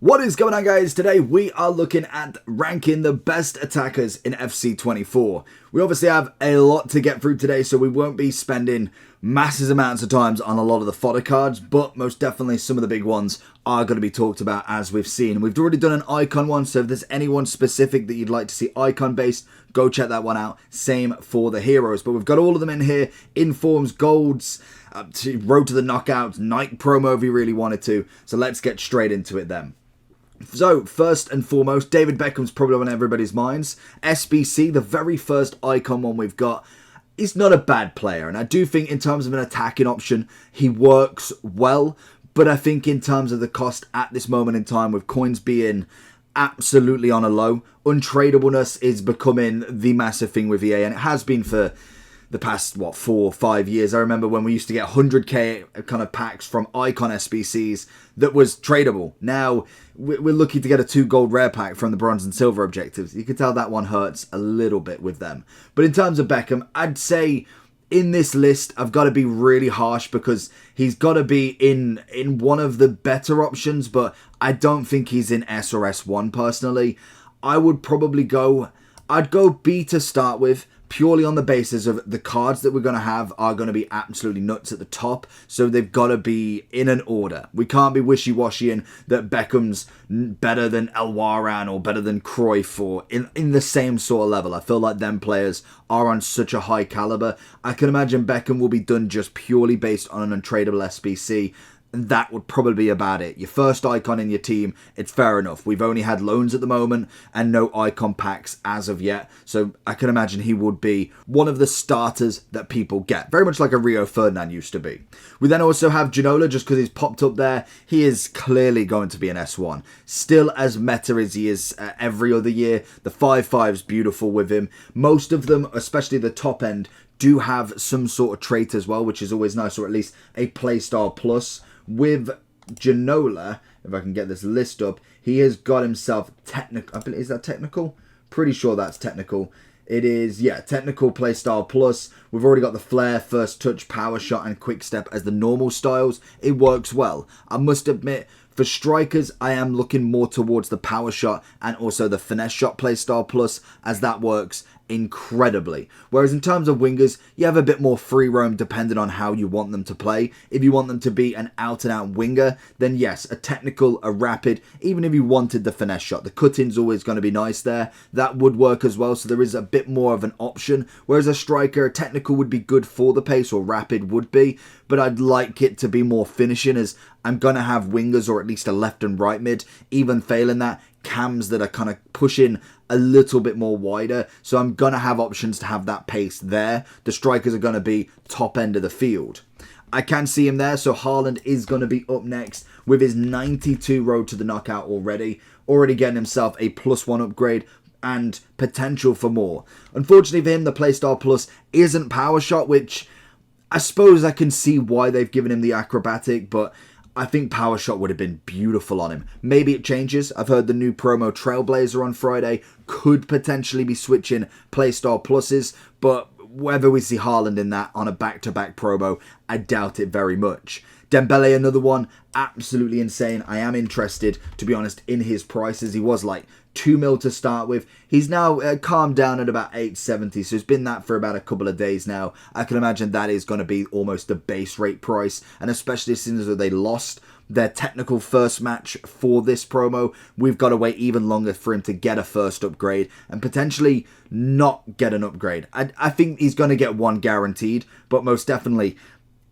What is going on, guys? Today we are looking at ranking the best attackers in FC24. We obviously have a lot to get through today, so we won't be spending massive amounts of times on a lot of the fodder cards, but most definitely some of the big ones are going to be talked about as we've seen. We've already done an icon one, so if there's anyone specific that you'd like to see icon based, go check that one out. Same for the heroes, but we've got all of them in here: informs, golds, road to the knockouts, night promo if you really wanted to. So let's get straight into it then. So, first and foremost, David Beckham's probably on everybody's minds. SBC, the very first icon one we've got, is not a bad player. And I do think in terms of an attacking option, he works well. But I think in terms of the cost at this moment in time, with coins being absolutely on a low, untradableness is becoming the massive thing with EA. And it has been for the past, 4 or 5 years. I remember when we used to get 100k kind of packs from icon SBCs that was tradable. Now, we're lucky to get a 2 gold rare pack from the bronze and silver objectives. You can tell that one hurts a little bit with them. But in terms of Beckham, I'd say in this list, I've got to be really harsh because he's got to be in one of the better options, but I don't think he's in S or S1 personally. I would probably I'd go B to start with, purely on the basis of the cards that we're going to have are going to be absolutely nuts at the top. So they've got to be in an order. We can't be wishy-washy in that Beckham's better than El Waran or better than Cruyff or in the same sort of level. I feel like them players are on such a high caliber. I can imagine Beckham will be done just purely based on an untradeable SBC. And that would probably be about it. Your first icon in your team, it's fair enough. We've only had loans at the moment and no icon packs as of yet. So I can imagine he would be one of the starters that people get. Very much like a Rio Ferdinand used to be. We then also have Ginola, just because he's popped up there. He is clearly going to be an S1. Still as meta as he is every other year. The 5/5's beautiful with him. Most of them, especially the top end, do have some sort of trait as well, which is always nice, or at least a playstyle plus. With Ginola, if I can get this list up, he has got himself technical. Is that technical? Pretty sure that's technical. It is, yeah, technical playstyle plus. We've already got the flair, first touch, power shot, and quick step as the normal styles. It works well. I must admit, for strikers, I am looking more towards the power shot and also the finesse shot playstyle plus, as that works incredibly. Whereas in terms of wingers, you have a bit more free roam depending on how you want them to play. If you want them to be an out and out winger, then yes, a technical, a rapid, even if you wanted the finesse shot, the cut-in's always going to be nice there. That would work as well, so there is a bit more of an option. Whereas a striker, a technical would be good for the pace, or rapid would be, but I'd like it to be more finishing, as I'm going to have wingers or at least a left and right mid. Even failing that, cams that are kind of pushing a little bit more wider. So I'm going to have options to have that pace there. The strikers are going to be top end of the field. I can see him there, so Haaland is going to be up next with his 92 road to the knockout already. Already getting himself a +1 upgrade and potential for more. Unfortunately for him, the playstyle plus isn't power shot, which I suppose I can see why they've given him the acrobatic, but I think power shot would have been beautiful on him. Maybe it changes. I've heard the new promo Trailblazer on Friday could potentially be switching playstyle pluses, but whether we see Haaland in that on a back-to-back promo, I doubt it very much. Dembele, another one, absolutely insane. I am interested, to be honest, in his prices. He was like 2 mil to start with. He's now calmed down at about 870, so it's been that for about a couple of days now. I can imagine that is going to be almost the base rate price, and especially since they lost their technical first match for this promo, we've got to wait even longer for him to get a first upgrade and potentially not get an upgrade. I think he's going to get one guaranteed, but most definitely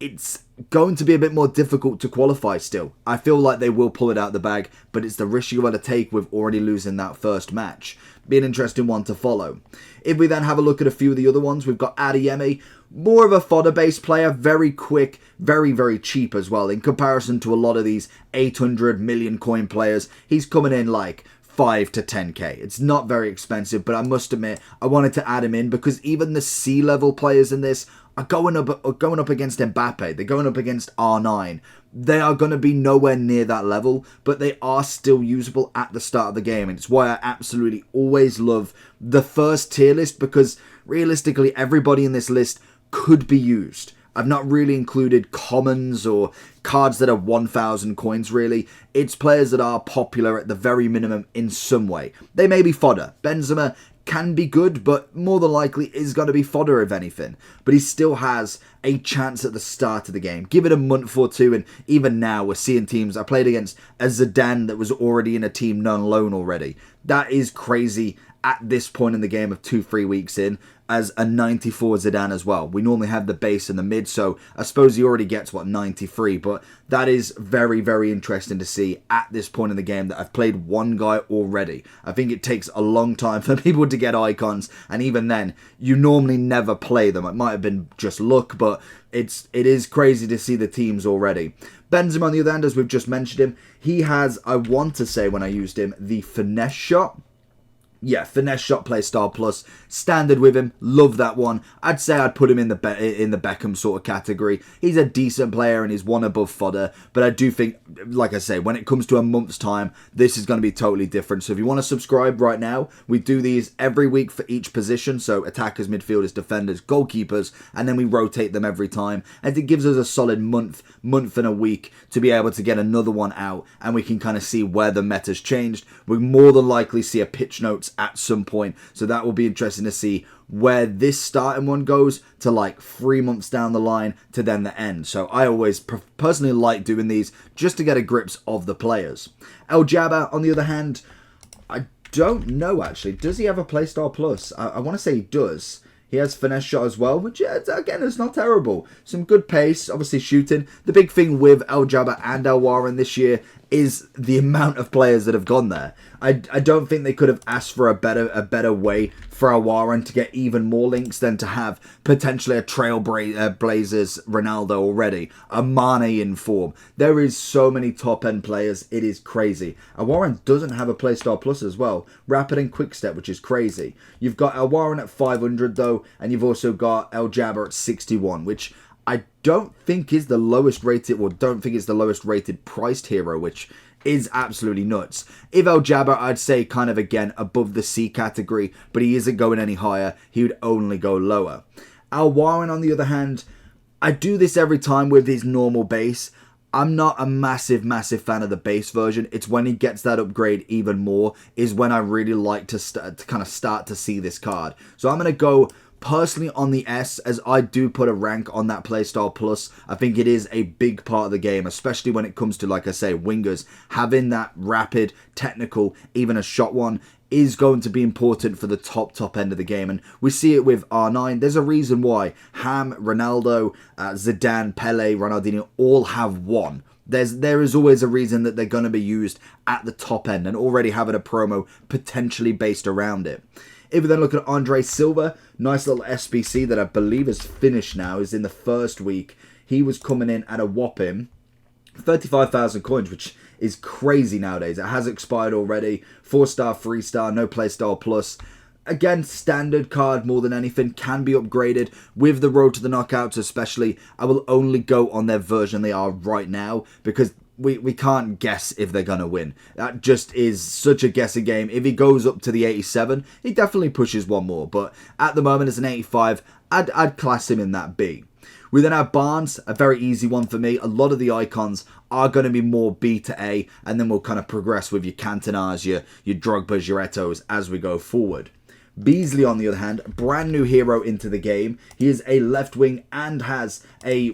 it's going to be a bit more difficult to qualify still. I feel like they will pull it out of the bag, but it's the risk you got to take with already losing that first match. Be an interesting one to follow. If we then have a look at a few of the other ones, we've got Adeyemi, more of a fodder-based player, very quick, very, very cheap as well. In comparison to a lot of these 800 million coin players, he's coming in like 5 to 10k. It's not very expensive, but I must admit, I wanted to add him in because even the C-level players in this are going up against Mbappe. They're going up against R9. They are going to be nowhere near that level, but they are still usable at the start of the game. And it's why I absolutely always love the first tier list, because realistically, everybody in this list could be used. I've not really included commons or cards that are 1,000 coins really. It's players that are popular at the very minimum in some way. They may be fodder. Benzema can be good, but more than likely is going to be fodder if anything. But he still has a chance at the start of the game. Give it a month or two, and even now we're seeing teams. I played against a Zidane that was already in a team non-loan already. That is crazy at this point in the game of 2-3 weeks in, as a 94 Zidane as well. We normally have the base and the mid, so I suppose he already gets, 93, but that is very, very interesting to see at this point in the game that I've played one guy already. I think it takes a long time for people to get icons, and even then, you normally never play them. It might have been just luck, but it is crazy to see the teams already. Benzema, on the other hand, as we've just mentioned him, he has, I want to say when I used him, the finesse shot. Yeah, finesse shot play style plus. Standard with him. Love that one. I'd say I'd put him in the Beckham sort of category. He's a decent player and he's one above fodder. But I do think, like I say, when it comes to a month's time, this is going to be totally different. So if you want to subscribe right now, we do these every week for each position. So attackers, midfielders, defenders, goalkeepers, and then we rotate them every time. And it gives us a solid month and a week to be able to get another one out. And we can kind of see where the meta's changed. We'll more than likely see a pitch notes at some point, so that will be interesting to see where this starting one goes to like 3 months down the line to then the end. So I always personally like doing these just to get a grips of the players. El Jabba, on the other hand, I don't know actually. Does he have a playstyle plus? I want to say he does. He has finesse shot as well, which, again, is not terrible. Some good pace, obviously shooting. The big thing with El Jabba and El Warren this year is the amount of players that have gone there. I don't think they could have asked for a better way for El Warren to get even more links than to have potentially a Trailblazers Ronaldo already, a Mane in form. There is so many top-end players, it is crazy. El Warren doesn't have a playstyle plus as well. Rapid and quick step, which is crazy. You've got El Warren at 500 though, and you've also got El Jabba at 61, which I don't think is the lowest rated, or don't think it's the lowest rated priced hero, which is absolutely nuts. If El Jabba, I'd say kind of again above the C category, but he isn't going any higher. He would only go lower. El Warren, on the other hand, I do this every time with his normal base. I'm not a massive fan of the base version. It's when he gets that upgrade even more is when I really like to start to see this card. So I'm going to go personally on the S, as I do put a rank on that playstyle plus. I think it is a big part of the game, especially when it comes to, like I say, wingers. Having that rapid, technical, even a shot one is going to be important for the top end of the game. And we see it with R9. There's a reason why Ham, Ronaldo, Zidane, Pele, Ronaldinho all have one. There is always a reason that they're going to be used at the top end and already having a promo potentially based around it. If we then look at Andre Silva, nice little SBC that I believe is finished now, is in the first week. He was coming in at a whopping 35,000 coins, which is crazy nowadays. It has expired already. 4-star, 3-star, no playstyle plus. Again, standard card more than anything, can be upgraded with the road to the knockouts especially. I will only go on their version they are right now because we can't guess if they're going to win. That just is such a guessing game. If he goes up to the 87, he definitely pushes one more. But at the moment, as an 85, I'd class him in that B. We then have Barnes, a very easy one for me. A lot of the icons are going to be more B to A, and then we'll kind of progress with your Cantonas, your Drogbas, your Eto'os as we go forward. Beasley, on the other hand, brand new hero into the game. He is a left wing and has a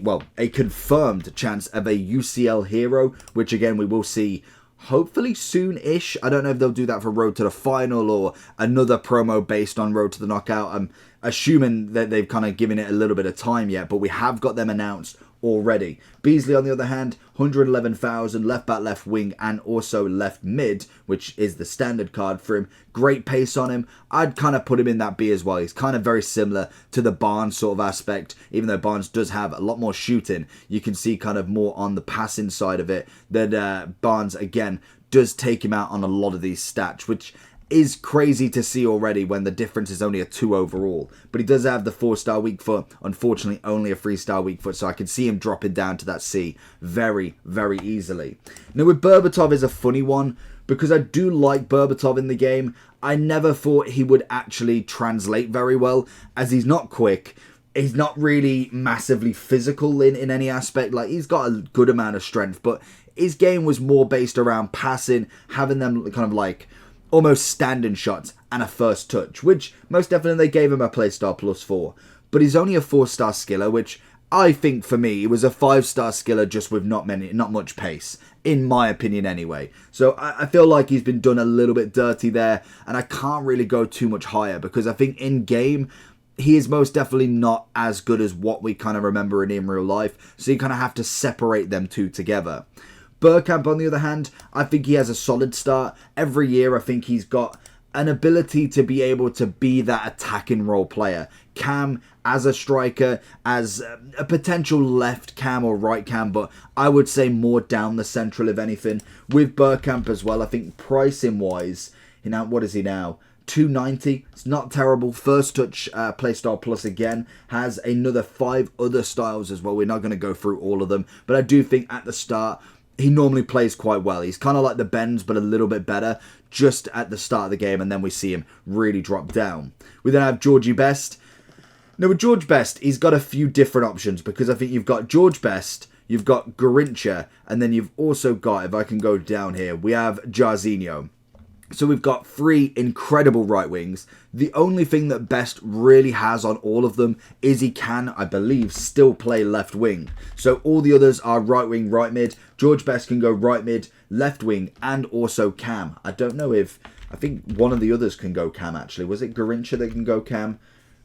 confirmed chance of a UCL hero, which again we will see hopefully soon-ish. I don't know if they'll do that for Road to the Final or another promo based on Road to the Knockout. I'm assuming that they've kind of given it a little bit of time yet, but we have got them announced already. Beasley, on the other hand, 111,000, left back, left wing, and also left mid, which is the standard card for him. Great pace on him. I'd kind of put him in that B as well. He's kind of very similar to the Barnes sort of aspect, even though Barnes does have a lot more shooting. You can see kind of more on the passing side of it that Barnes, again, does take him out on a lot of these stats, which is crazy to see already when the difference is only a 2 overall. But he does have the 4-star weak foot. Unfortunately, only a 3-star weak foot, so I can see him dropping down to that C very, very easily. Now, with Berbatov is a funny one, because I do like Berbatov in the game. I never thought he would actually translate very well, as he's not quick. he's not really massively physical in any aspect. Like, he's got a good amount of strength, but his game was more based around passing, having them kind of like almost standing shots and a first touch, which most definitely they gave him a playstyle +4. But he's only a 4-star skiller, which I think for me, it was a 5-star skiller just with not much pace, in my opinion anyway. So I feel like he's been done a little bit dirty there, and I can't really go too much higher because I think in game, he is most definitely not as good as what we kind of remember in real life. So you kind of have to separate them two together. Bergkamp, on the other hand, I think he has a solid start. Every year, I think he's got an ability to be able to be that attacking role player. Cam as a striker, as a potential left cam or right cam, but I would say more down the central if anything. With Bergkamp as well, I think pricing wise, what is he now? 290. It's not terrible. First touch playstyle plus again has another 5 other styles as well. We're not going to go through all of them, but I do think at the start he normally plays quite well. He's kind of like the Benz, but a little bit better just at the start of the game, and then we see him really drop down. We then have Georgie Best. Now with George Best, he's got a few different options because I think you've got George Best, you've got Garrincha, and then you've also got, if I can go down here, we have Jarzinho. So we've got 3 incredible right wings. The only thing that Best really has on all of them is he can, I believe, still play left wing. So all the others are right wing, right mid. George Best can go right mid, left wing, and also cam. I don't know if, I think one of the others can go cam actually. Was it Garrincha that can go cam?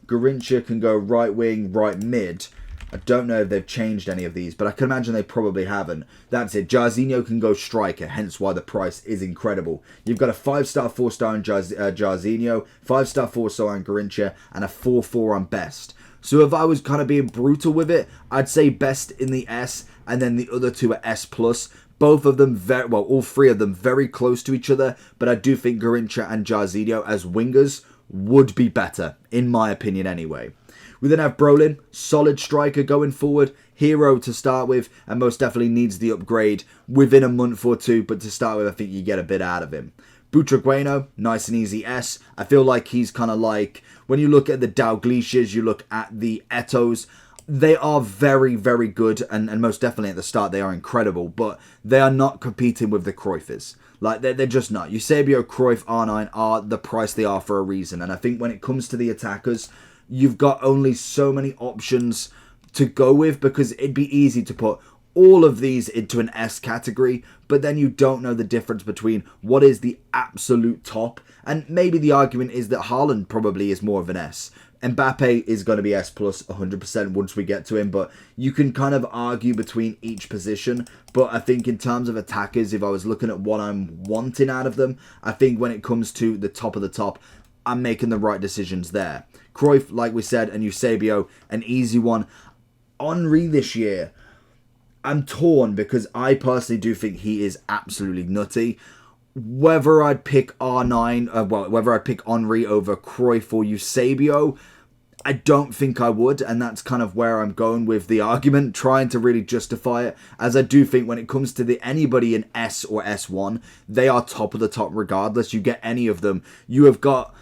Garrincha can go right wing, right mid. I don't know if they've changed any of these, but I can imagine they probably haven't. That's it. Jarzinho can go striker, hence why the price is incredible. You've got a 5-star, 4-star on Jarzinho, 5-star, 4-star on Garrincha, and a 4-4 on Best. So if I was kind of being brutal with it, I'd say Best in the S, and then the other 2 are S+. Both of them, all 3 of them, very close to each other, but I do think Garrincha and Jarzinho as wingers would be better, in my opinion anyway. We then have Brolin, solid striker going forward, hero to start with, and most definitely needs the upgrade within a month or 2, but to start with, I think you get a bit out of him. Butragueno, nice and easy S. I feel like he's kind of like, when you look at the Dalglishas, you look at the Etos, they are very, very good, and most definitely at the start, they are incredible, but they are not competing with the Cruyffs. Like, they're just not. Eusebio, Cruyff, R9 are the price they are for a reason, and I think when it comes to the attackers, you've got only so many options to go with because it'd be easy to put all of these into an S category, but then you don't know the difference between what is the absolute top, and maybe the argument is that Haaland probably is more of an S. Mbappe is going to be S plus 100% once we get to him, but you can kind of argue between each position. But I think in terms of attackers, if I was looking at what I'm wanting out of them, I think when it comes to the top of the top, I'm making the right decisions there. Cruyff, like we said, and Eusebio, an easy one. Henry this year, I'm torn because I personally do think he is absolutely nutty. Whether I'd pick R9, whether I'd pick Henry over Cruyff or Eusebio, I don't think I would, and that's kind of where I'm going with the argument, trying to really justify it, as I do think when it comes to anybody in S or S1, they are top of the top regardless. You get any of them, you have got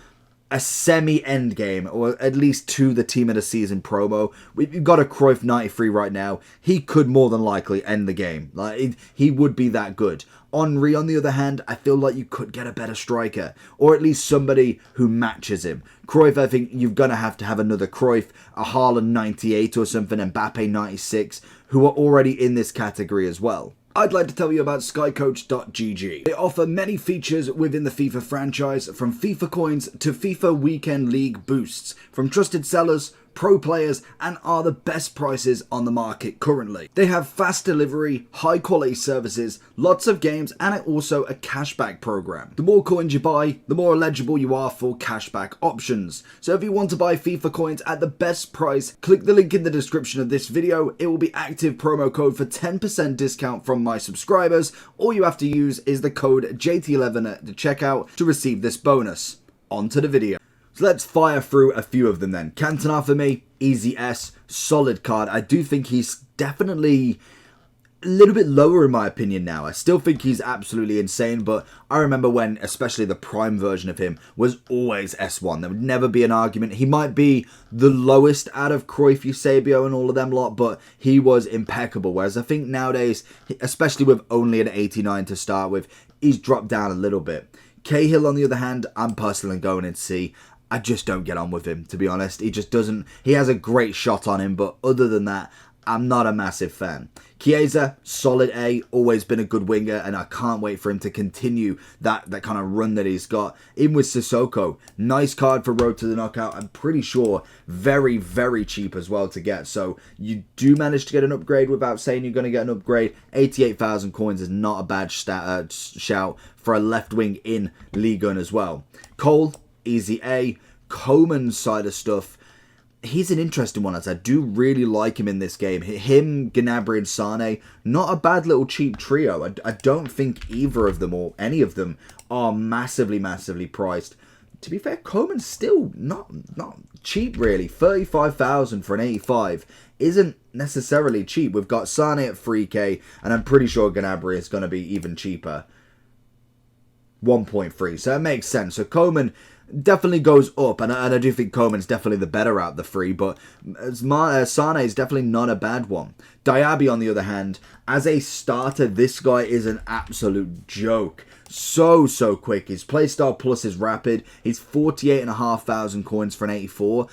a semi-end game, or at least to the team of the season promo. We've got a Cruyff 93 right now. He could more than likely end the game. Like, he would be that good. Henry, on the other hand, I feel like you could get a better striker, or at least somebody who matches him. Cruyff, I think you're going to have another Cruyff, a Haaland 98 or something, and Mbappe 96, who are already in this category as well. I'd like to tell you about skycoach.gg. They offer many features within the FIFA franchise, from FIFA coins to FIFA Weekend League boosts, from trusted sellers, pro players, and are the best prices on the market currently. They have fast delivery, high quality services, lots of games, and also a cashback program. The more coins you buy, the more eligible you are for cashback options. So if you want to buy FIFA coins at the best price, click the link in the description of this video. It will be active promo code for 10% discount from my subscribers. All you have to use is the code JT11 at the checkout to receive this bonus. On to the video. So let's fire through a few of them then. Cantona for me, easy S, solid card. I do think he's definitely a little bit lower in my opinion now. I still think he's absolutely insane, but I remember when, especially the prime version of him, was always S1. There would never be an argument. He might be the lowest out of Cruyff, Eusebio, and all of them lot, but he was impeccable. Whereas I think nowadays, especially with only an 89 to start with, he's dropped down a little bit. Cahill, on the other hand, I'm personally going in C. I just don't get on with him, to be honest. He just doesn't... He has a great shot on him, but other than that, I'm not a massive fan. Chiesa, solid A, always been a good winger, and I can't wait for him to continue that kind of run that he's got. Even with Sissoko, nice card for Road to the Knockout. I'm pretty sure very, very cheap as well to get. So you do manage to get an upgrade without saying you're going to get an upgrade. 88,000 coins is not a bad shout for a left wing in Ligue 1 as well. Cole, easy A. Coman's side of stuff, he's an interesting one, as I do really like him in this game. Him, Gnabry and Sane, not a bad little cheap trio. I don't think either of them or any of them are massively, massively priced. To be fair, Coman's still not cheap really. 35,000 for an 85 isn't necessarily cheap. We've got Sane at 3k, and I'm pretty sure Gnabry is going to be even cheaper. 1.3, so it makes sense. So Coman definitely goes up, and I do think Coman's definitely the better out of the three, but Sane is definitely not a bad one. Diaby, on the other hand, as a starter, this guy is an absolute joke. So quick. His playstyle plus is rapid. He's 48,500 coins for an 84.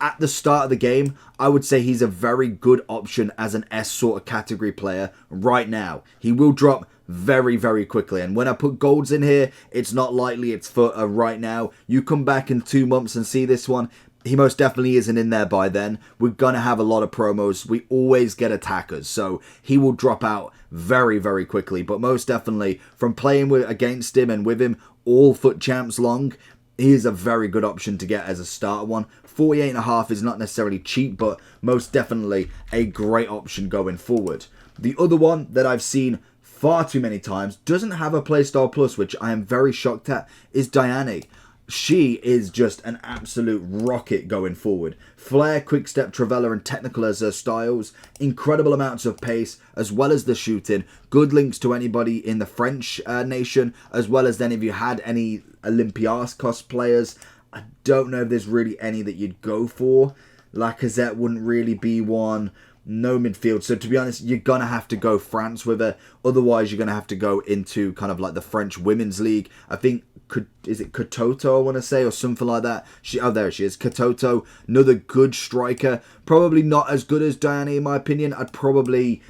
At the start of the game, I would say he's a very good option as an S sort of category player right now. He will drop very, very quickly. And when I put golds in here, it's not likely it's for right now. You come back in 2 months and see this one, he most definitely isn't in there by then. We're going to have a lot of promos. We always get attackers, so he will drop out very, very quickly. But most definitely, from playing against him and with him all foot champs long, he is a very good option to get as a starter one. 48.5 is not necessarily cheap, but most definitely a great option going forward. The other one that I've seen far too many times, doesn't have a playstyle plus, which I am very shocked at, is Diane. She is just an absolute rocket going forward. Flair, quickstep, Travella and technical as her styles. Incredible amounts of pace as well as the shooting. Good links to anybody in the French nation, as well as then if you had any Olympiacos players. I don't know if there's really any that you'd go for. Lacazette wouldn't really be one. No midfield. So to be honest, you're going to have to go France with her. Otherwise, you're going to have to go into kind of like the French Women's League. I think, is it Katoto, I want to say, or something like that. Oh, there she is. Katoto, another good striker. Probably not as good as Diane, in my opinion. I'd probably,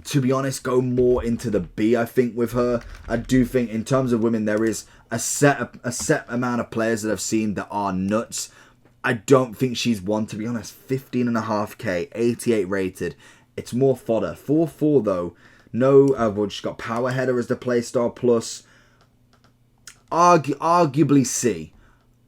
to be honest, go more into the B, I think, with her. I do think, in terms of women, there is a set amount of players that I've seen that are nuts. I don't think she's one, to be honest. 15.5k, 88 rated. It's more fodder. 4-4 though. No, well, she's got power header as the playstyle plus. Arguably C.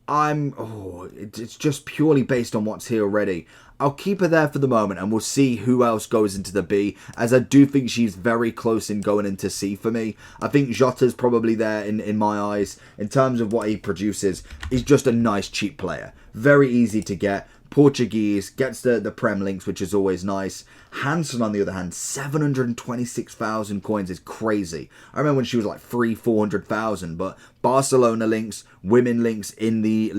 It's just purely based on what's here already. I'll keep her there for the moment, and we'll see who else goes into the B, as I do think she's very close in going into C for me. I think Jota's probably there in my eyes. In terms of what he produces, he's just a nice cheap player. Very easy to get. Portuguese, gets the Prem links, which is always nice. Hansen, on the other hand, 726,000 coins is crazy. I remember when she was like 400,000, but Barcelona links, women links in the,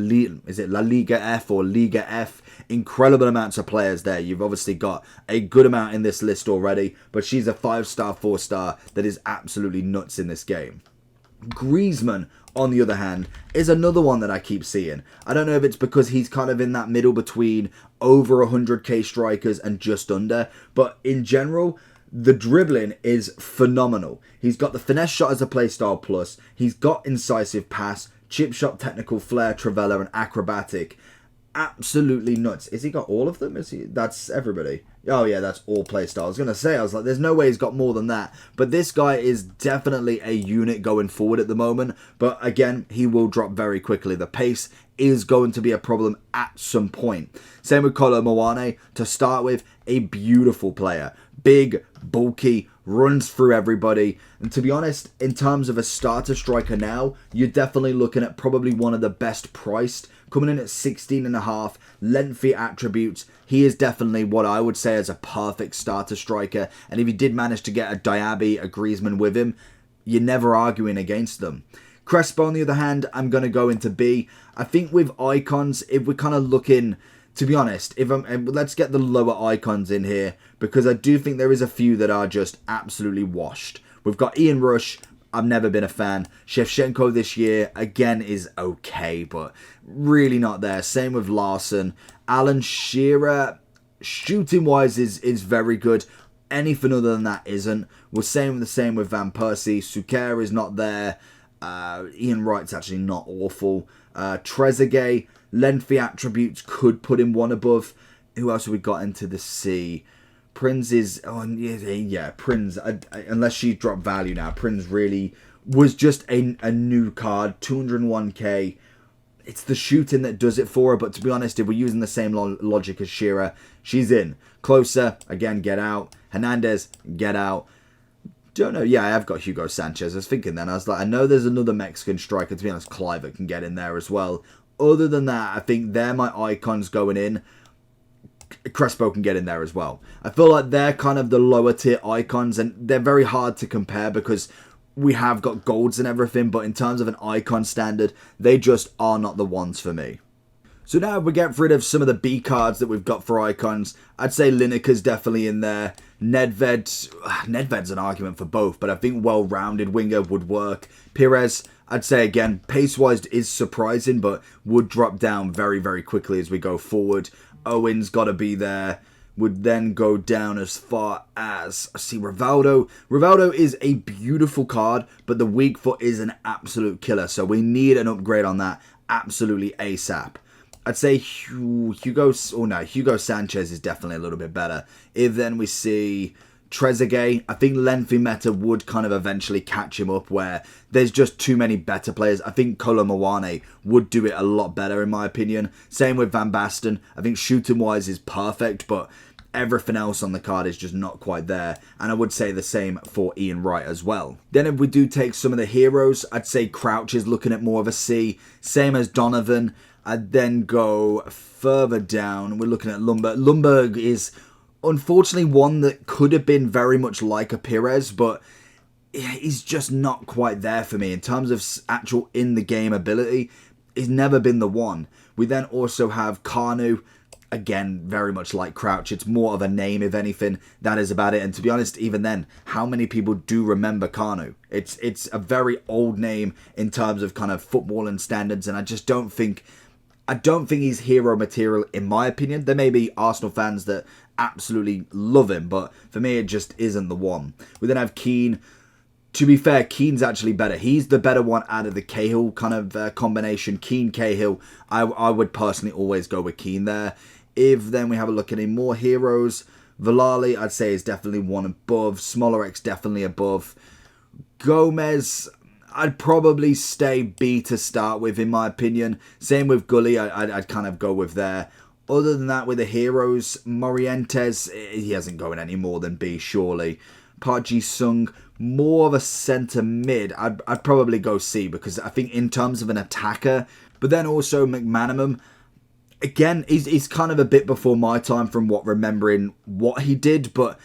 is it La Liga F or Liga F? Incredible amounts of players there. You've obviously got a good amount in this list already, but she's a 5-star, 4-star that is absolutely nuts in this game. Griezmann, on the other hand, is another one that I keep seeing. I don't know if it's because he's kind of in that middle between over 100k strikers and just under, but in general, the dribbling is phenomenal. He's got the finesse shot as a playstyle plus, he's got incisive pass, chip shot, technical, flair, Travella and acrobatic. Absolutely nuts. Is he got all of them? That's everybody. Oh yeah, that's all playstyle. I was going to say, I was like, there's no way he's got more than that. But this guy is definitely a unit going forward at the moment. But again, he will drop very quickly. The pace is going to be a problem at some point. Same with Kolo Muani. To start with, a beautiful player. Big, bulky, runs through everybody. And to be honest, in terms of a starter striker now, you're definitely looking at probably one of the best priced, coming in at 16.5, lengthy attributes. He is definitely what I would say is a perfect starter striker. And if you did manage to get a Diaby, a Griezmann with him, you're never arguing against them. Crespo, on the other hand, I'm going to go into B. I think with icons, if we're kind of looking, to be honest, let's get the lower icons in here, because I do think there is a few that are just absolutely washed. We've got Ian Rush. I've never been a fan. Shevchenko this year, again, is okay, but really not there. Same with Larson. Alan Shearer, shooting-wise, is very good. Anything other than that isn't. We're saying the same with Van Persie. Suker is not there. Ian Wright's actually not awful. Trezeguet, lengthy attributes, could put him one above. Who else have we got into the C? Prince is... Oh, yeah, Prince. Unless she dropped value now. Prince really was just a new card. 201k. It's the shooting that does it for her. But to be honest, if we're using the same logic as Shearer, she's in. Closer, again, get out. Hernandez, get out. Don't know. Yeah, I have got Hugo Sanchez. I was thinking then. I was like, I know there's another Mexican striker. To be honest, Clive can get in there as well. Other than that, I think they're my icons going in. Crespo can get in there as well. I feel like they're kind of the lower tier icons, and they're very hard to compare because we have got golds and everything, but in terms of an icon standard, they just are not the ones for me. So now we get rid of some of the B cards that we've got for icons. I'd say Lineker's definitely in there. Nedved's an argument for both, but I think well-rounded winger would work. Pires, I'd say again, pace-wise is surprising, but would drop down very, very quickly as we go forward. Owen's got to be there. Would then go down as far as, I see Rivaldo. Rivaldo is a beautiful card, but the weak foot is an absolute killer, so we need an upgrade on that absolutely ASAP. I'd say Hugo Sanchez is definitely a little bit better. If then we see Trezeguet, I think lengthy meta would kind of eventually catch him up where there's just too many better players. I think Kolo Muani would do it a lot better in my opinion. Same with Van Basten. I think shooting wise is perfect, but everything else on the card is just not quite there. And I would say the same for Ian Wright as well. Then if we do take some of the heroes, I'd say Crouch is looking at more of a C. Same as Donovan. I'd then go further down. We're looking at Lundberg. Lundberg is unfortunately one that could have been very much like a Pires, but he's just not quite there for me. In terms of actual in-the-game ability, he's never been the one. We then also have Kanu. Again, very much like Crouch. It's more of a name, if anything. That is about it. And to be honest, even then, how many people do remember Kanu? It's a very old name in terms of kind of football and standards, and I just don't think he's hero material in my opinion. There may be Arsenal fans that absolutely love him, but for me it just isn't the one. We then have Keane. To be fair, Keane's actually better. He's the better one out of the Cahill kind of combination. Keane, Cahill, I would personally always go with Keane there. If then we have a look at any more heroes, Villali I'd say is definitely one above. Smolarek definitely above. Gomez, I'd probably stay B to start with, in my opinion. Same with Gully, I'd kind of go with there. Other than that, with the heroes, Morientes, he hasn't going any more than B, surely. Park Ji-sung, more of a centre mid. I'd probably go C, because I think in terms of an attacker, but then also McManaman, again, he's kind of a bit before my time from remembering what he did, but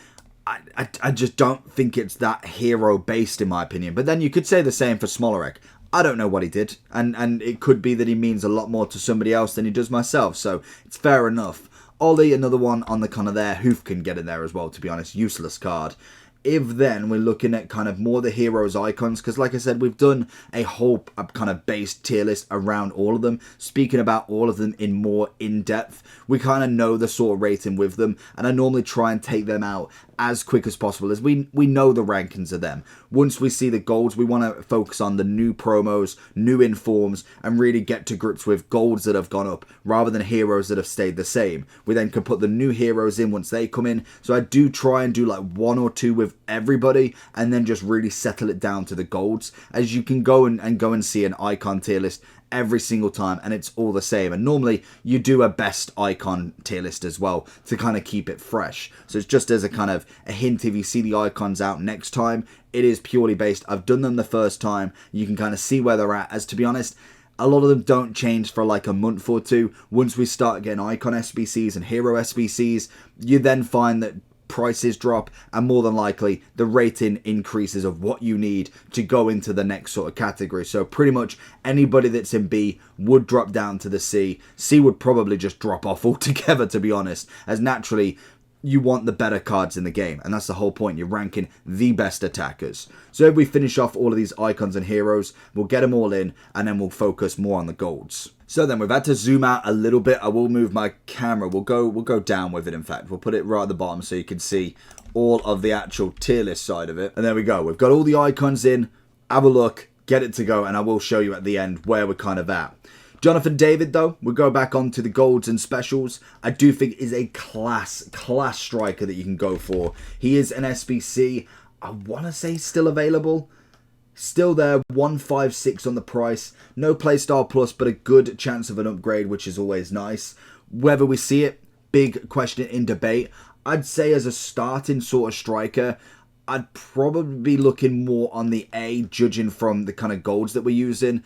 I just don't think it's that hero-based, in my opinion. But then you could say the same for Smolarek. I don't know what he did, and it could be that he means a lot more to somebody else than he does myself, so it's fair enough. Ollie, another one on the kind of there. Hoof can get in there as well, to be honest. Useless card. If then we're looking at kind of more the heroes icons, because like I said, we've done a whole kind of base tier list around all of them, speaking about all of them in more in-depth. We kind of know the sort of rating with them, and I normally try and take them out as quick as possible, as we know the rankings of them. Once we see the golds, we want to focus on the new promos, new informs, and really get to grips with golds that have gone up rather than heroes that have stayed the same. We then can put the new heroes in once they come in. So I do try and do like one or two with everybody, and then just really settle it down to the golds, as you can go and see an icon tier list every single time, and it's all the same. And normally you do a best icon tier list as well to kind of keep it fresh. So it's just as a kind of a hint, if you see the icons out next time, it is purely based. I've done them the first time. You can kind of see where they're at. As to be honest, a lot of them don't change for like a month or two. Once we start getting icon SBCs and hero SBCs, you then find that prices drop, and more than likely the rating increases of what you need to go into the next sort of category. So pretty much anybody that's in B would drop down to the C. C would probably just drop off altogether, to be honest, as naturally you want the better cards in the game, and that's the whole point. You're ranking the best attackers. So if we finish off all of these icons and heroes, we'll get them all in, and then we'll focus more on the golds. So then we've had to zoom out a little bit. I will move my camera. We'll go down with it, in fact. We'll put it right at the bottom so you can see all of the actual tier list side of it. And there we go. We've got all the icons in. Have a look, get it to go, and I will show you at the end where we're kind of at. Jonathan David, though, we'll go back on to the golds and specials. I do think is a class striker that you can go for. He is an SBC. I want to say still available. Still there, 156 on the price. No playstyle plus, but a good chance of an upgrade, which is always nice. Whether we see it, big question in debate. I'd say as a starting sort of striker, I'd probably be looking more on the A, judging from the kind of golds that we're using.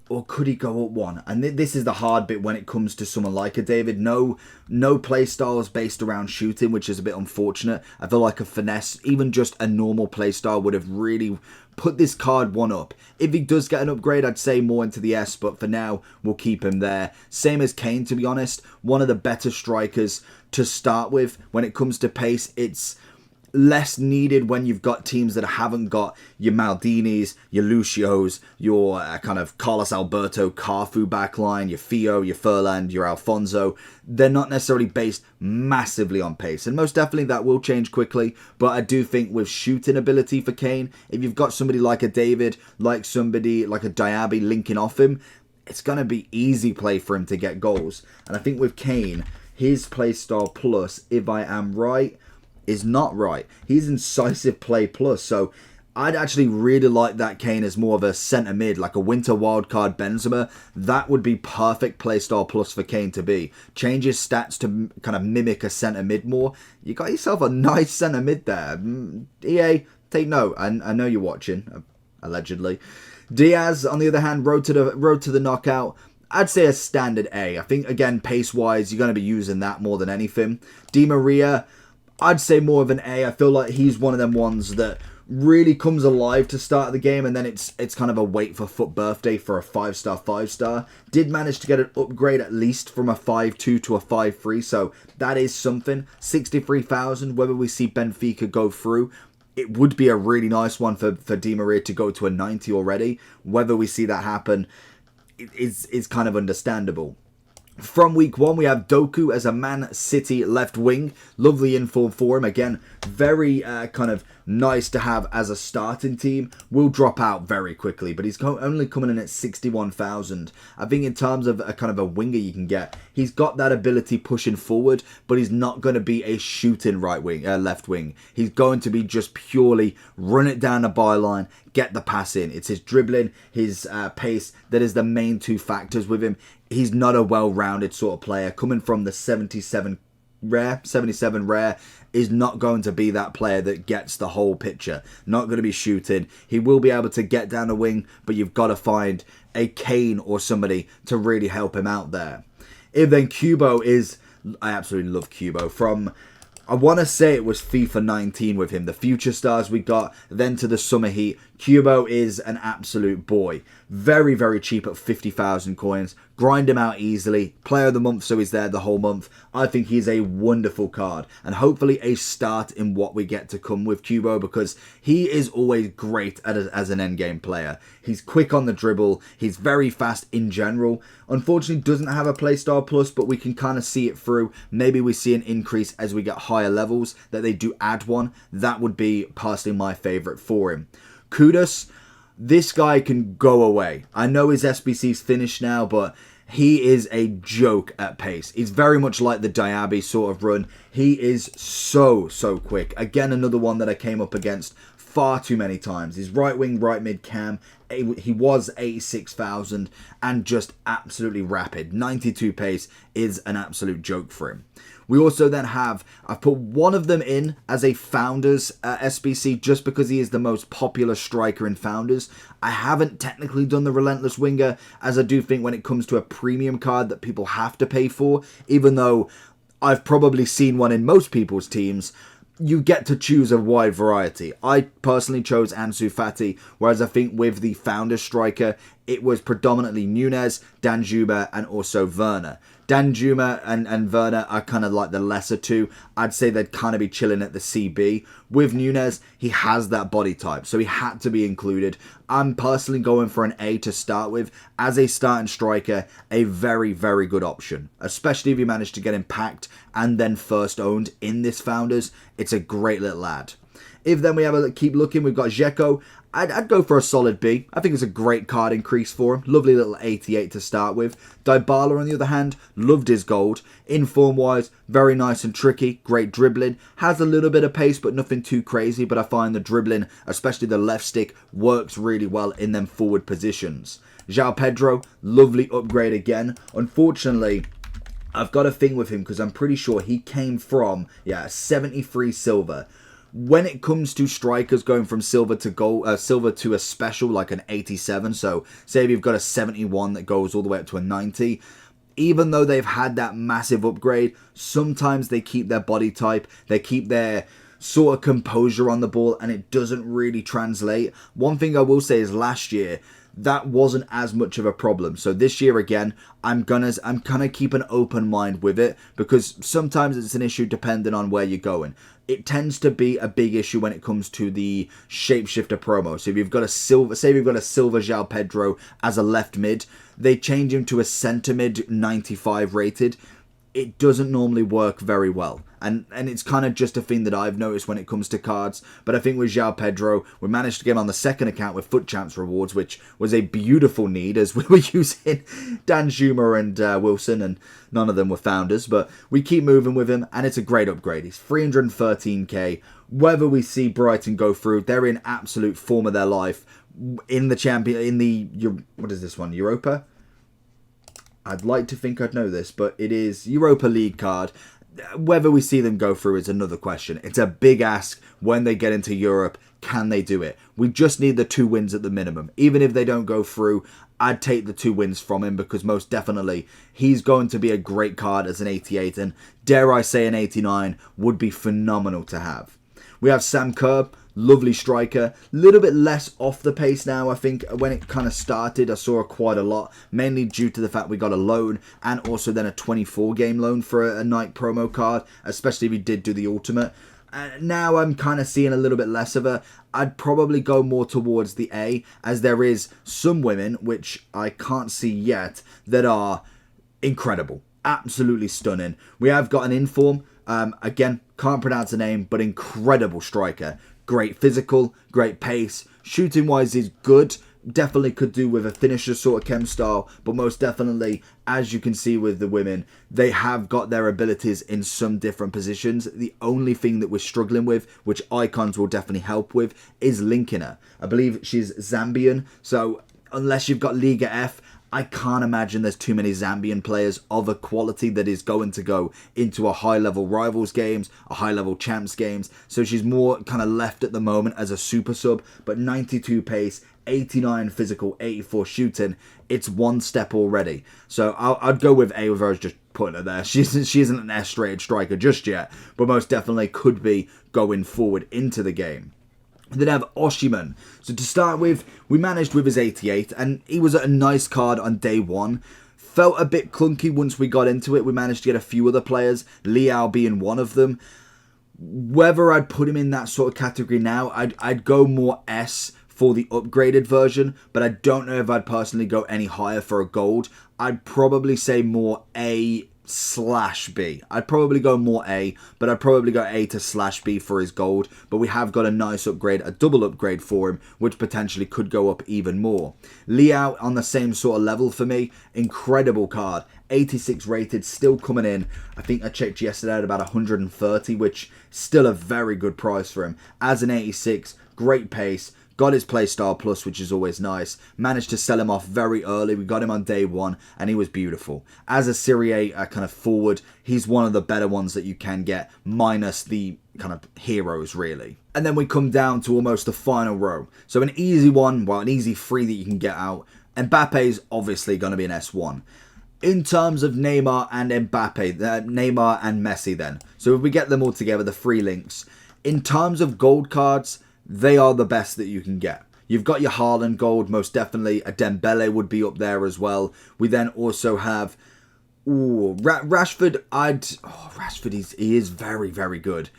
Or could he go up one? And this is the hard bit when it comes to someone like a David. No play styles based around shooting, which is a bit unfortunate. I feel like a finesse, even just a normal play style, would have really put this card one up. If he does get an upgrade, I'd say more into the S, but for now, we'll keep him there. Same as Kane, to be honest. One of the better strikers to start with. When it comes to pace, it's less needed when you've got teams that haven't got your Maldinis, your Lucios, your kind of Carlos Alberto, Cafu backline, your Fio, your Furland, your Alfonso. They're not necessarily based massively on pace, and most definitely that will change quickly, but I do think with shooting ability for Kane, if you've got somebody like a David, like somebody like a Diaby linking off him, it's going to be easy play for him to get goals. And I think with Kane, his play style plus, if I am right, is not right. He's incisive play plus, so I'd actually really like that Kane as more of a centre mid, like a winter wildcard Benzema. That would be perfect playstyle plus for Kane to be. Change his stats to kind of mimic a centre mid more. You got yourself a nice centre mid there. EA, take note. I know you're watching, allegedly. Diaz, on the other hand, road to the knockout. I'd say a standard A. I think, again, pace-wise, you're going to be using that more than anything. Di Maria, I'd say more of an A. I feel like he's one of them ones that really comes alive to start the game, and then it's kind of a wait for FUT birthday for a 5-star. Did manage to get an upgrade at least from a 5-2 to a 5-3, so that is something. 63,000, whether we see Benfica go through, it would be a really nice one for Di Maria to go to a 90 already. Whether we see that happen is kind of understandable. From week 1, we have Doku as a Man City left wing. Lovely inform for him. Again, very kind of nice to have as a starting team. Will drop out very quickly, but he's only coming in at 61,000. I think in terms of a kind of a winger you can get, he's got that ability pushing forward, but he's not going to be a shooting left wing. He's going to be just purely run it down the byline, get the pass in. It's his dribbling, his pace that is the main two factors with him. He's not a well-rounded sort of player. Coming from the 77 rare is not going to be that player that gets the whole picture. Not going to be shooting. He will be able to get down the wing, but you've got to find a Kane or somebody to really help him out there. If then Kubo is... I absolutely love Kubo. From... I want to say it was FIFA 19 with him. The future stars we got, then to the summer heat. Kubo is an absolute boy. Very, very cheap at 50,000 coins. Grind him out easily. Player of the month, so he's there the whole month. I think he's a wonderful card. And hopefully a start in what we get to come with Kubo, because he is always great as an endgame player. He's quick on the dribble. He's very fast in general. Unfortunately, doesn't have a playstyle plus, but we can kind of see it through. Maybe we see an increase as we get higher levels, that they do add one. That would be personally my favourite for him. Kudus, this guy can go away. I know his SBC's finished now, but he is a joke at pace. He's very much like the Diaby sort of run. He is so quick. Again, another one that I came up against far too many times. His right wing, right mid cam, he was 86,000 and just absolutely rapid. 92 pace is an absolute joke for him. We also then have, I've put one of them in as a Founders SBC just because he is the most popular striker in Founders. I haven't technically done the Relentless Winger, as I do think when it comes to a premium card that people have to pay for, even though I've probably seen one in most people's teams, you get to choose a wide variety. I personally chose Ansu Fati, whereas I think with the Founders striker, it was predominantly Nunez, Danjuma, and also Werner. Danjuma and Werner are kind of like the lesser two. I'd say they'd kind of be chilling at the CB. With Nunez, he has that body type, so he had to be included. I'm personally going for an A to start with. As a starting striker, a very, very good option. Especially if you manage to get him packed and then first owned in this Founders. It's a great little lad. If then we have a keep looking, we've got Dzeko. I'd go for a solid B. I think it's a great card increase for him. Lovely little 88 to start with. Dybala, on the other hand, loved his gold. Inform-wise, very nice and tricky. Great dribbling. Has a little bit of pace, but nothing too crazy. But I find the dribbling, especially the left stick, works really well in them forward positions. João Pedro, lovely upgrade again. Unfortunately, I've got a thing with him because I'm pretty sure he came from, 73 silver. When it comes to strikers going from silver to gold, silver to a special like an 87, so say if you've got a 71 that goes all the way up to a 90, even though they've had that massive upgrade, sometimes they keep their body type, they keep their sort of composure on the ball, and it doesn't really translate. One thing I will say is last year, that wasn't as much of a problem. So this year again, I'm gonna keep an open mind with it, because sometimes it's an issue depending on where you're going. It tends to be a big issue when it comes to the shapeshifter promo. So if you've got a silver, say you've got a silver João Pedro as a left mid, they change him to a centre mid 95 rated. It doesn't normally work very well. And it's kind of just a thing that I've noticed when it comes to cards. But I think with João Pedro, we managed to get him on the second account with Foot Champs rewards, which was a beautiful need as we were using Danjuma and Wilson, and none of them were Founders. But we keep moving with him, and it's a great upgrade. He's 313k. Whether we see Brighton go through, they're in absolute form of their life in the what is this one? Europa? I'd like to think I'd know this, but it is Europa League card. Whether we see them go through is another question. It's a big ask when they get into Europe. Can they do it? We just need the 2 wins at the minimum. Even if they don't go through, I'd take the 2 wins from him, because most definitely he's going to be a great card as an 88, and dare I say an 89 would be phenomenal to have. We have Sam Kerr, lovely striker, a little bit less off the pace now. I think when it kind of started, I saw quite a lot, mainly due to the fact we got a loan and also then a 24 game loan for a Nike promo card, especially if we did do the ultimate. Now I'm kind of seeing a little bit less of her. I'd probably go more towards the A, as there is some women, which I can't see yet, that are incredible. Absolutely stunning. We have got an Inform. Again, can't pronounce the name, but incredible striker. Great physical, great pace. Shooting wise is good. Definitely could do with a finisher sort of chem style, but most definitely, as you can see with the women, they have got their abilities in some different positions. The only thing that we're struggling with, which icons will definitely help with, is linking her. I believe she's Zambian, so unless you've got Liga F, I can't imagine there's too many Zambian players of a quality that is going to go into a high-level Rivals games, a high-level Champs games. So she's more kind of left at the moment as a super sub, but 92 pace, 89 physical, 84 shooting. It's one step already. So I'd go with A with her, just putting her there. She isn't an S-rated striker just yet, but most definitely could be going forward into the game. Then have Oshiman. So to start with, we managed with his 88, and he was a nice card on day one. Felt a bit clunky once we got into it. We managed to get a few other players, Liao being one of them. Whether I'd put him in that sort of category now, I'd go more S for the upgraded version, but I don't know if I'd personally go any higher for a gold. I'd probably say more A/B. I'd probably go more A, but I'd probably go A to /B for his gold. But we have got a nice upgrade, a double upgrade for him, which potentially could go up even more. Liao on the same sort of level for me. Incredible card. 86 rated, still coming in. I think I checked yesterday at about 130, which still a very good price for him. As an 86, great pace, got his playstyle plus, which is always nice. Managed to sell him off very early. We got him on day one, and he was beautiful. As a Serie A kind of forward, he's one of the better ones that you can get, minus the kind of heroes, really. And then we come down to almost the final row. So an easy one, well, an easy free that you can get out. Mbappe's obviously going to be an S1. In terms of Neymar and Mbappe, Neymar and Messi then. So if we get them all together, the free links. In terms of gold cards, they are the best that you can get. You've got your Haaland gold, most definitely. A Dembele would be up there as well. We then also have Rashford. Rashford, he is very, very good.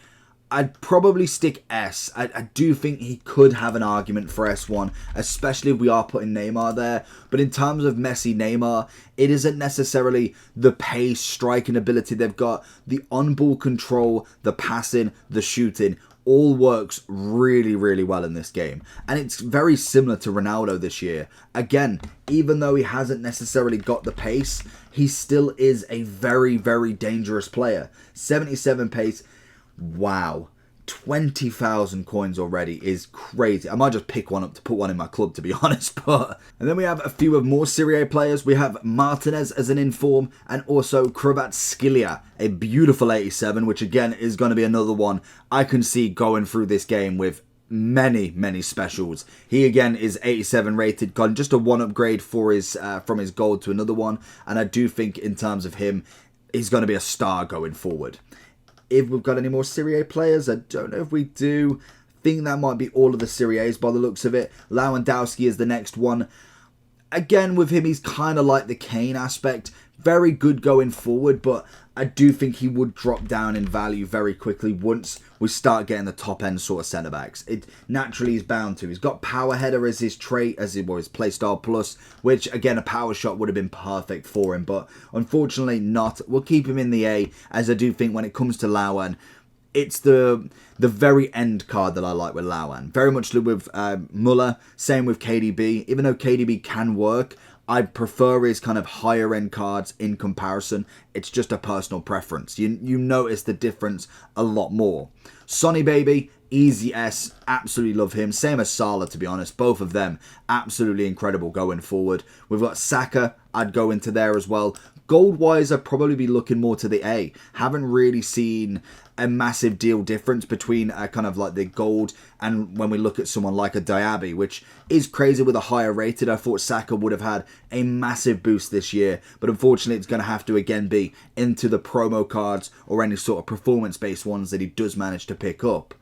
I'd probably stick S. I do think he could have an argument for S1, especially if we are putting Neymar there. But in terms of Messi, Neymar, it isn't necessarily the pace, striking ability they've got. The on-ball control, the passing, the shooting, all works really, really well in this game. And it's very similar to Ronaldo this year. Again, even though he hasn't necessarily got the pace, he still is a very, very dangerous player. 77 pace. Wow, 20,000 coins already is crazy. I might just pick one up to put one in my club, to be honest. And then we have a few of more Serie A players. We have Martinez as an inform, and also Kvaratskhelia, a beautiful 87, which again is going to be another one I can see going through this game with many, many specials. He again is 87 rated, got just a one upgrade for his from his gold to another one, and I do think in terms of him, he's going to be a star going forward. If we've got any more Serie A players, I don't know if we do. I think that might be all of the Serie A's by the looks of it. Lewandowski is the next one. Again, with him, he's kind of like the Kane aspect. Very good going forward, but I do think he would drop down in value very quickly once we start getting the top end sort of centre backs. It naturally is bound to. He's got power header as his trait, as it was playstyle plus, which again a power shot would have been perfect for him, but unfortunately not. We'll keep him in the A, as I do think when it comes to Lauan, it's the very end card that I like with Lauan. Very much with Muller, same with KDB. Even though KDB can work, I prefer his kind of higher end cards in comparison. It's just a personal preference. You notice the difference a lot more. Sonny Baby, easy S, absolutely love him. Same as Salah, to be honest. Both of them absolutely incredible going forward. We've got Saka, I'd go into there as well. Gold-wise, I'd probably be looking more to the A. Haven't really seen a massive deal difference between kind of like the gold and when we look at someone like a Diaby, which is crazy with a higher rated. I thought Saka would have had a massive boost this year, but unfortunately it's going to have to again be into the promo cards or any sort of performance-based ones that he does manage to pick up.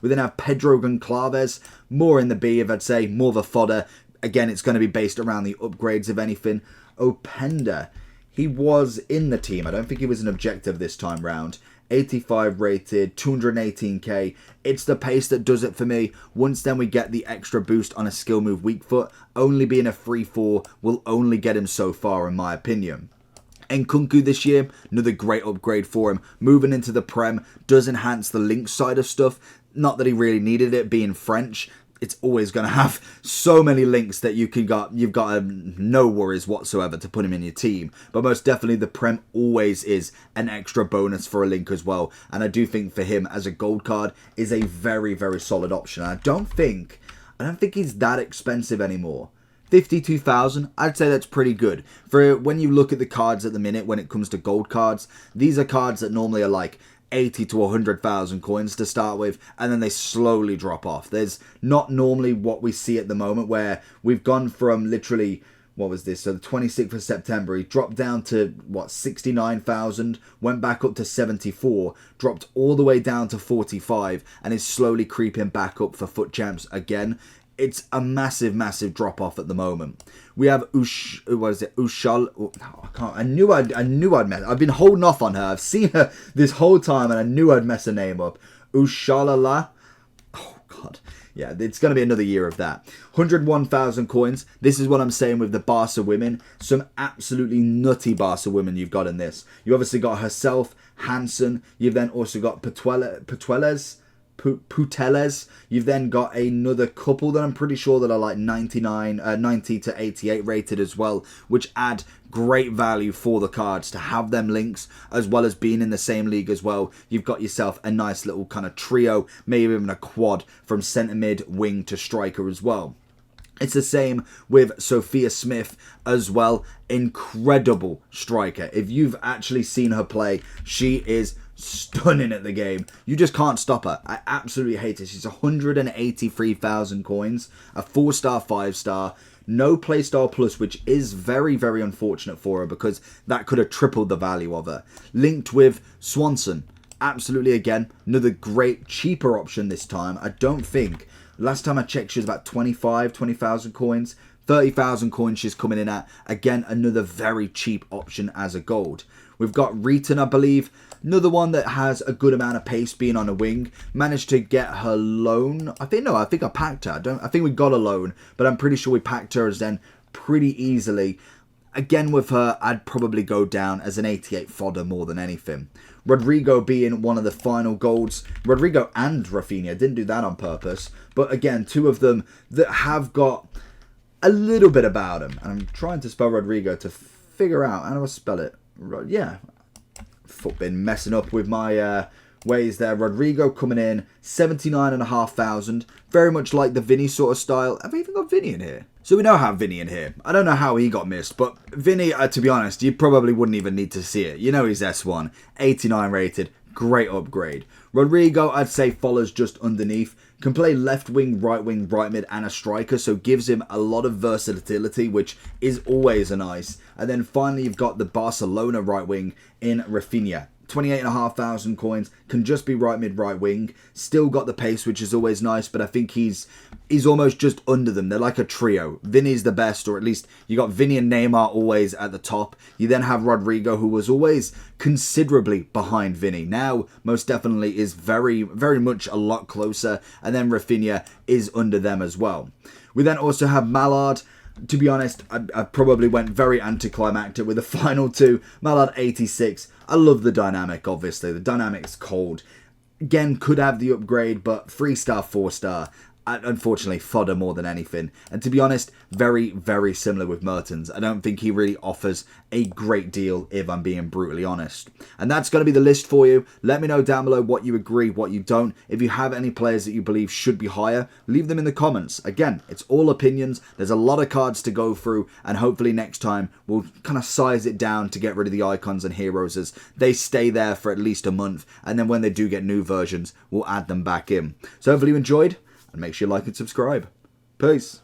We then have Pedro Goncalves, more in the B, if I'd say, more of a fodder. Again, it's going to be based around the upgrades, if anything. Openda, he was in the team. I don't think he was an objective this time round. 85 rated, 218k. It's the pace that does it for me. Once then we get the extra boost on a skill move weak foot. Only being a 3-4 will only get him so far, in my opinion. Nkunku this year, another great upgrade for him. Moving into the Prem does enhance the link side of stuff. Not that he really needed it, being French. It's always going to have so many links that you've got no worries whatsoever to put him in your team. But most definitely the Prem always is an extra bonus for a link as well. And I do think for him as a gold card is a very, very solid option. I don't think he's that expensive anymore. 52,000, I'd say that's pretty good. For when you look at the cards at the minute when it comes to gold cards, these are cards that normally are like 80 to 100,000 coins to start with, and then they slowly drop off. There's not normally what we see at the moment, where we've gone from literally, what was this? So the 26th of September, he dropped down to, 69,000, went back up to 74, dropped all the way down to 45, and is slowly creeping back up for FUT Champs again. It's a massive, massive drop off at the moment. We have Ushal. Oh, I can't. I knew I'd mess. I've been holding off on her. I've seen her this whole time, and I knew I'd mess her name up. Ushalala. Oh God. Yeah, it's going to be another year of that. 101,000 coins. This is what I'm saying with the Barca women. Some absolutely nutty Barca women you've got in this. You obviously got herself, Hansen. You've then also got Putellas. Puteles. You've then got another couple that I'm pretty sure that are like 90 to 88 rated as well, which add great value for the cards to have them links, as well as being in the same league as well. You've got yourself a nice little kind of trio, maybe even a quad from centre mid, wing to striker as well. It's the same with Sophia Smith as well. Incredible striker. If you've actually seen her play, she is stunning at the game. You just can't stop her. I absolutely hate it. She's 183,000 coins, a 4-star, 5-star, no playstyle plus, which is very, very unfortunate for her because that could have tripled the value of her. Linked with Swanson. Absolutely, again, another great, cheaper option this time. I don't think... Last time I checked, she was about 20,000 coins. 30,000 coins she's coming in at. Again, another very cheap option as a gold. We've got Reeton, I believe. Another one that has a good amount of pace being on a wing. Managed to get her loan. I think I packed her. I think we got a loan, but I'm pretty sure we packed her as then pretty easily. Again, with her, I'd probably go down as an 88 fodder more than anything. Rodrigo being one of the final golds. Rodrigo and Rafinha. Didn't do that on purpose. But again, two of them that have got a little bit about them. And I'm trying to spell Rodrigo to figure out how do I spell it. Yeah. Been messing up with my ways there. Rodrigo coming in 79,500. Very much like the Vinny sort of style. Have we even got Vinny in here? So we now have Vinny in here. I don't know how he got missed, but Vinny, to be honest, you probably wouldn't even need to see it. You know he's S1, 89 rated, great upgrade. Rodrigo, I'd say, follows just underneath. Can play left wing, right mid, and a striker, so gives him a lot of versatility, which is always a nice. And then finally, you've got the Barcelona right wing in Rafinha. 28,500 coins, can just be right mid, right wing. Still got the pace, which is always nice, but I think he's almost just under them. They're like a trio. Vinny's the best, or at least you got Vinny and Neymar always at the top. You then have Rodrigo, who was always considerably behind Vinny. Now, most definitely is very, very much a lot closer, and then Rafinha is under them as well. We then also have Mallard. To be honest, I probably went very anticlimactic with the final two. Mallard 86. I love the dynamic, obviously. The dynamic's cold. Again, could have the upgrade, but 3-star, 4-star. Unfortunately, fodder more than anything. And to be honest, very, very similar with Mertens. I don't think he really offers a great deal, if I'm being brutally honest. And that's going to be the list for you. Let me know down below what you agree, what you don't. If you have any players that you believe should be higher, leave them in the comments. Again, it's all opinions. There's a lot of cards to go through, and hopefully next time we'll kind of size it down to get rid of the icons and heroes as they stay there for at least a month. And then when they do get new versions, we'll add them back in. So hopefully you enjoyed. And make sure you like and subscribe. Peace.